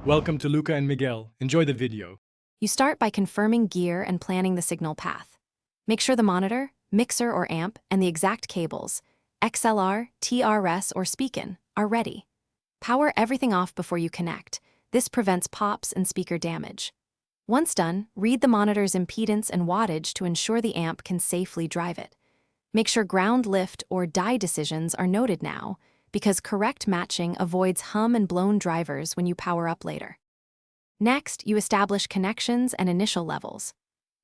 Welcome to Luca and Miguel. Enjoy the video. You start by confirming gear and planning the signal path. Make sure the monitor, mixer or amp, and the exact cables, XLR, TRS, or speakin, are ready. Power everything off before you connect. This prevents pops and speaker damage. Once done, read the monitor's impedance and wattage to ensure the amp can safely drive it. Make sure ground lift or die decisions are noted now, because correct matching avoids hum and blown drivers when you power up later. Next, you establish connections and initial levels.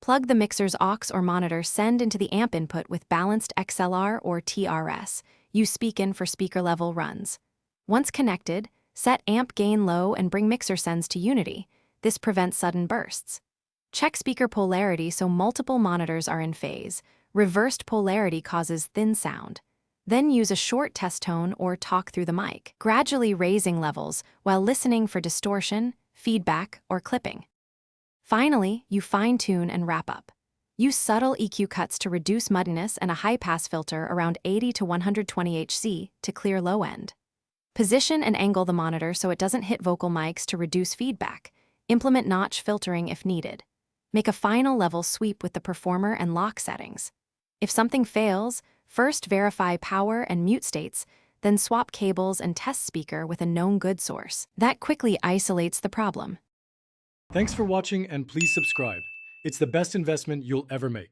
Plug the mixer's aux or monitor send into the amp input with balanced XLR or TRS. Use speakin for speaker level runs. Once connected, set amp gain low and bring mixer sends to unity. This prevents sudden bursts. Check speaker polarity so multiple monitors are in phase. Reversed polarity causes thin sound. Then use a short test tone or talk through the mic, gradually raising levels while listening for distortion, feedback, or clipping. Finally, you fine-tune and wrap up. Use subtle EQ cuts to reduce muddiness and a high-pass filter around 80 to 120 Hz to clear low end. Position and angle the monitor so it doesn't hit vocal mics to reduce feedback. Implement notch filtering if needed. Make a final level sweep with the performer and lock settings. If something fails, first verify power and mute states, then swap cables and test speaker with a known good source. That quickly isolates the problem. Thanks for watching and please subscribe. It's the best investment you'll ever make.